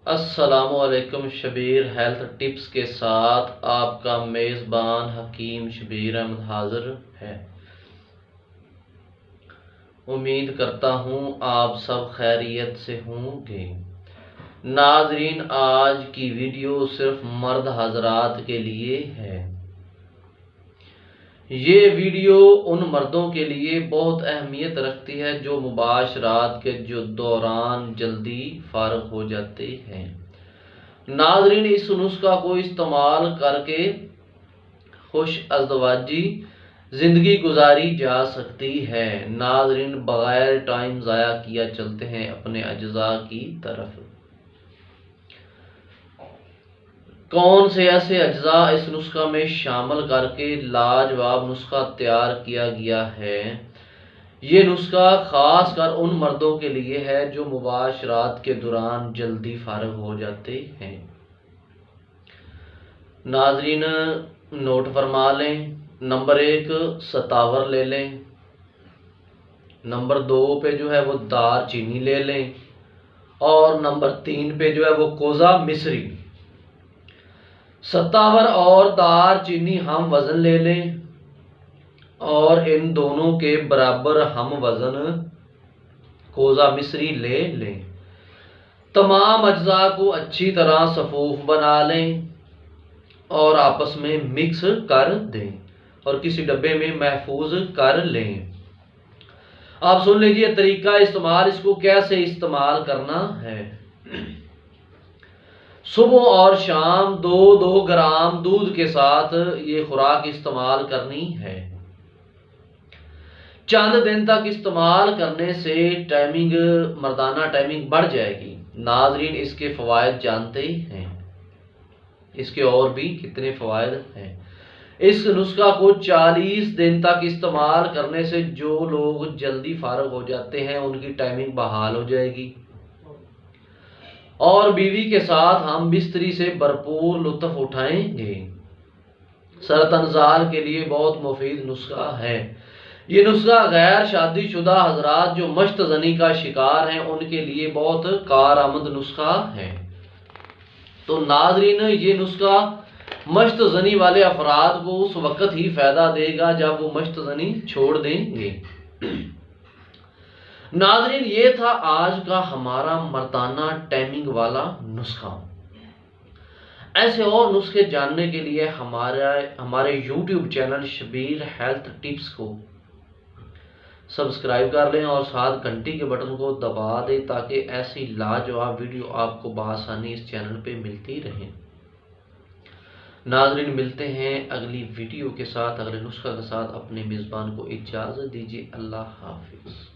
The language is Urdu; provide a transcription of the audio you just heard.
السلام علیکم، شبیر ہیلتھ ٹپس کے ساتھ آپ کا میزبان حکیم شبیر احمد حاضر ہے۔ امید کرتا ہوں آپ سب خیریت سے ہوں گے۔ ناظرین، آج کی ویڈیو صرف مرد حضرات کے لیے ہے۔ یہ ویڈیو ان مردوں کے لیے بہت اہمیت رکھتی ہے جو مباشرات کے دوران جلدی فارغ ہو جاتے ہیں۔ ناظرین، اس نسخہ کو استعمال کر کے خوش ازدواجی زندگی گزاری جا سکتی ہے۔ ناظرین، بغیر ٹائم ضائع کیا چلتے ہیں اپنے اجزاء کی طرف۔ کون سے ایسے اجزاء اس نسخہ میں شامل کر کے لاجواب نسخہ تیار کیا گیا ہے؟ یہ نسخہ خاص کر ان مردوں کے لیے ہے جو مباشرات کے دوران جلدی فارغ ہو جاتے ہیں۔ ناظرین، نوٹ فرما لیں۔ نمبر 1 ستاور لے لیں۔ نمبر 2 پہ جو ہے وہ دار چینی لے لیں، اور نمبر 3 پہ جو ہے وہ کوزہ مصری۔ ستاور اور دار چینی ہم وزن لے لیں اور ان دونوں کے برابر ہم وزن کوزہ مصری لے لیں۔ تمام اجزاء کو اچھی طرح صفوف بنا لیں اور آپس میں مکس کر دیں اور کسی ڈبے میں محفوظ کر لیں۔ آپ سن لیجئے طریقہ استعمال، اس کو کیسے استعمال کرنا ہے۔ صبح اور شام 2-2 گرام دودھ کے ساتھ یہ خوراک استعمال کرنی ہے۔ چند دن تک استعمال کرنے سے مردانہ ٹائمنگ بڑھ جائے گی۔ ناظرین، اس کے فوائد جانتے ہیں؟ اس کے اور بھی کتنے فوائد ہیں۔ اس نسخہ کو 40 دن تک استعمال کرنے سے جو لوگ جلدی فارغ ہو جاتے ہیں ان کی ٹائمنگ بحال ہو جائے گی، اور بیوی کے ساتھ ہم بستری سے بھرپور لطف اٹھائیں گے۔ سرطان زال کے لیے بہت مفید نسخہ ہے۔ یہ نسخہ غیر شادی شدہ حضرات جو مشت زنی کا شکار ہیں ان کے لیے بہت کارآمد نسخہ ہے۔ تو ناظرین، یہ نسخہ مشت زنی والے افراد کو اس وقت ہی فائدہ دے گا جب وہ مشت زنی چھوڑ دیں گے۔ ناظرین، یہ تھا آج کا ہمارا مردانہ ٹائمنگ والا نسخہ۔ ایسے اور نسخے جاننے کے لیے ہمارے YouTube channel Shabbir health tips کو سبسکرائب کر لیں اور ساتھ گھنٹی کے بٹن کو دبا دیں تاکہ ایسی لاجواب ویڈیو آپ کو بآسانی اس چینل پہ ملتی رہیں۔ ناظرین، ملتے ہیں اگلی ویڈیو کے ساتھ، اگلے نسخہ کے ساتھ۔ اپنے میزبان کو اجازت دیجیے۔ اللہ حافظ۔